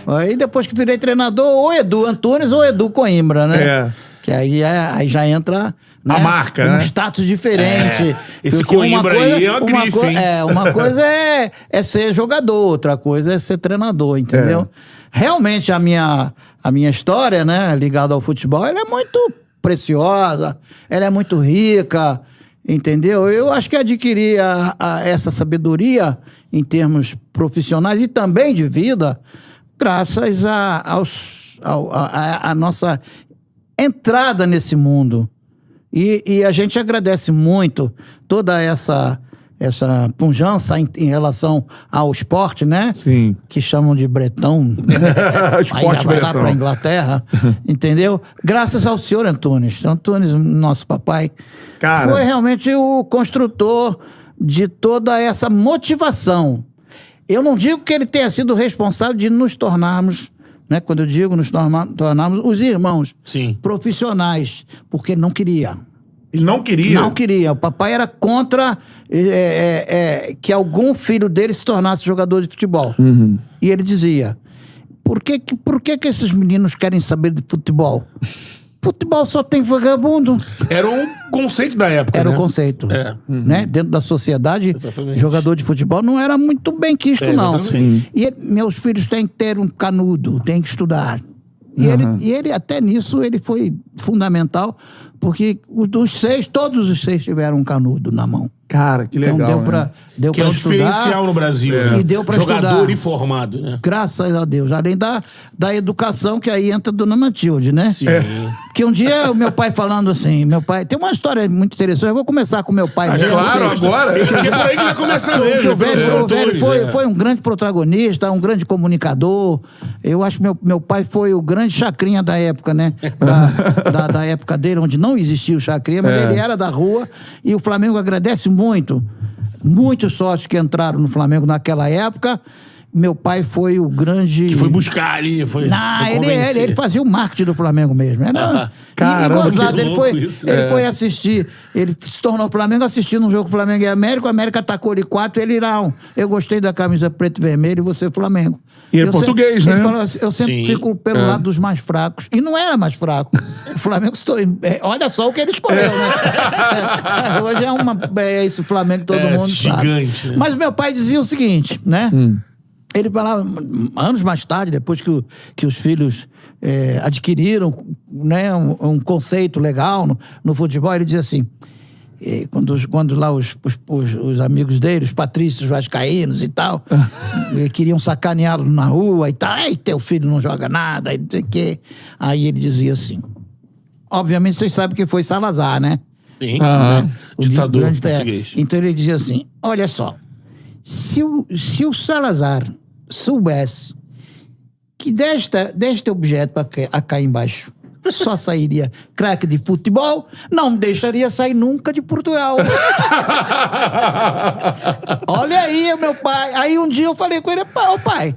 Aí depois que virei treinador, ou Edu Antunes ou Edu Coimbra, né? Que aí já entra... Né? A marca, um né? status diferente. Esse Coimbra aí é uma grife, hein? Uma coisa é ser jogador, outra coisa é ser treinador, entendeu? Realmente a minha história, né, ligada ao futebol, ela é muito preciosa, ela é muito rica, entendeu? Eu acho que adquiri essa sabedoria em termos profissionais e também de vida, graças à nossa entrada nesse mundo. E a gente agradece muito toda essa pujança em relação ao esporte, né? Sim. Que chamam de bretão. Né? Esporte vai lá bretão. para a Inglaterra, entendeu? Graças ao senhor Antunes. Antunes, nosso papai, Cara, foi realmente o construtor de toda essa motivação. Eu não digo que ele tenha sido responsável de nos tornarmos, né? Quando eu digo nos tornarmos os irmãos profissionais, porque ele não queria. ele não queria. Não queria. O papai era contra que algum filho dele se tornasse jogador de futebol. E ele dizia, por que esses meninos querem saber de futebol? Futebol só tem vagabundo. Era um conceito da época, Era né? o conceito. Né? Dentro da sociedade, Exatamente. jogador de futebol não era muito bem quisto, não. Exatamente. E meus filhos têm que ter um canudo, têm que estudar. E ele, até nisso, ele foi fundamental, porque todos os seis tiveram um canudo na mão. Cara, que legal. Então deu né? pra Que é um estudar. diferencial no Brasil. Né? E deu pra Jogador estudar. informado, né? Graças a Deus. Além da educação, que aí entra a dona Matilde, né? Sim. Que um dia o meu pai falando assim, tem uma história muito interessante, eu vou começar com meu pai mesmo. Claro, agora. Que é por aí que vai começar mesmo. Que o velho Antunes, foi um grande protagonista, um grande comunicador. Eu acho que meu pai foi o grande chacrinha da época, né? Da época dele, onde não existia o chacrinha, mas ele era da rua. E o Flamengo agradece muito. Muitos sócios que entraram no Flamengo naquela época. Meu pai foi o grande... Que foi buscar ali, foi convencer. Ele fazia o marketing do Flamengo mesmo. Caramba, gozado, que ele louco foi, isso. ele foi assistir, ele se tornou Flamengo assistindo um jogo Flamengo e América, o América atacou ele 4, ele não. Eu gostei da camisa preto e vermelho e você Flamengo. E ele português, né? Ele falou assim, eu sempre fico pelo lado dos mais fracos. E não era mais fraco. O Flamengo olha só o que ele escolheu, né? Hoje é esse Flamengo que todo mundo gigante, sabe. né? Mas meu pai dizia o seguinte, né? Ele falava, anos mais tarde, depois que os filhos adquiriram, né, um conceito legal no futebol, ele dizia assim, quando lá os amigos dele, os patrícios vascaínos e tal, queriam sacaneá-lo na rua e tal, teu filho não joga nada, e não sei o quê. Aí ele dizia assim, obviamente vocês sabem que foi Salazar, né? Sim. Né? Ditador grande, português. Então ele dizia assim, olha só, se o Salazar soubesse que deste objeto cá embaixo só sairia craque de futebol, não deixaria sair nunca de Portugal. Olha aí, meu pai. Aí um dia eu falei com ele, pai,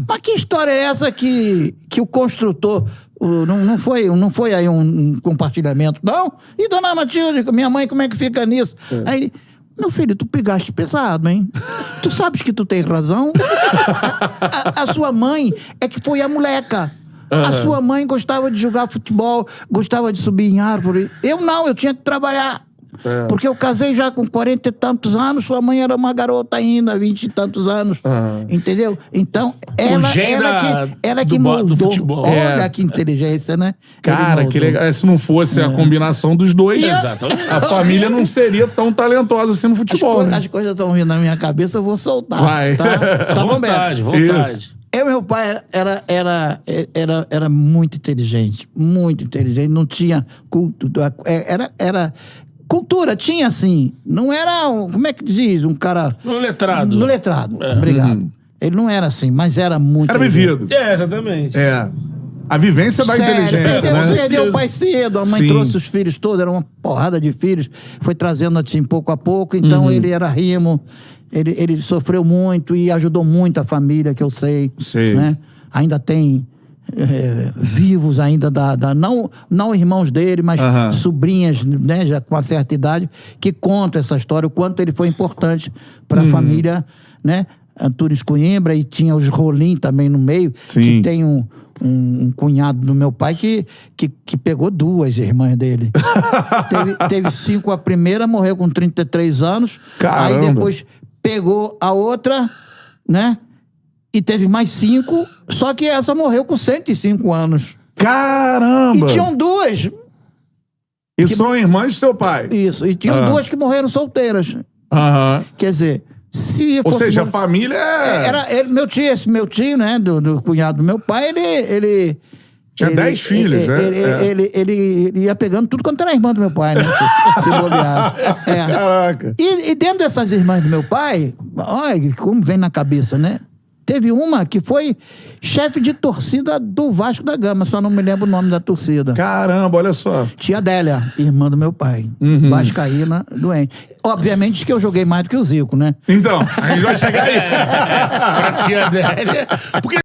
mas que história é essa que o construtor... Não foi aí um compartilhamento, não? E dona Matilde, minha mãe, como é que fica nisso? Aí ele... Meu filho, tu pegaste pesado, hein? Tu sabes que tu tem razão? A sua mãe é que foi a moleca. A sua mãe gostava de jogar futebol, gostava de subir em árvore. Eu não, eu tinha que trabalhar. Porque eu casei já com 40 e tantos anos, sua mãe era uma garota ainda, 20 e tantos anos. Entendeu? Então, ela que moldou. Do futebol. Olha que inteligência, né? Cara, que legal. Se não fosse a combinação dos dois, Exatamente. a família não seria tão talentosa assim no futebol. As coisas estão vindo na minha cabeça, eu vou soltar. Vai. Tá bom, Vontade, Beto? vontade. Meu pai era muito inteligente, não tinha cultura, cultura, tinha assim, não era, como é que diz, um cara... No letrado. No letrado, obrigado. Ele não era assim, mas era muito... Era vivido. Exatamente. A vivência da inteligência, né? Perdeu o pai cedo, a mãe trouxe os filhos todos, era uma porrada de filhos, foi trazendo assim pouco a pouco, então ele era rimo, ele sofreu muito e ajudou muito a família, que eu sei. Né? Ainda tem vivos ainda, não irmãos dele, mas sobrinhas, né, já com uma certa idade, que contam essa história, o quanto ele foi importante para a família, né? Antunes Coimbra, e tinha os Rolim também no meio, Sim. que tem um cunhado do meu pai que pegou 2 irmãs dele. teve 5 a primeira, morreu com 33 anos. Caramba. Aí depois pegou a outra, né? E teve mais 5, só que essa morreu com 105 anos. Caramba! E tinham 2. E são irmãs do seu pai? Isso, e tinham 2 que morreram solteiras. Aham. Quer dizer, se Ou fosse seja, a família é... era ele, meu tio, né, do cunhado do meu pai, ele Tinha 10 filhos, né? Ele ia pegando tudo quanto era irmã do meu pai, né? Se bobear. É. Caraca. E dentro dessas irmãs do meu pai, olha como vem na cabeça, né? Teve uma que foi chefe de torcida do Vasco da Gama, só não me lembro o nome da torcida. Caramba, olha só. Tia Adélia, irmã do meu pai. Vascaína, doente. Obviamente que eu joguei mais do que o Zico, né? Então, a gente vai chegar aí. Pra tia Adélia. Porque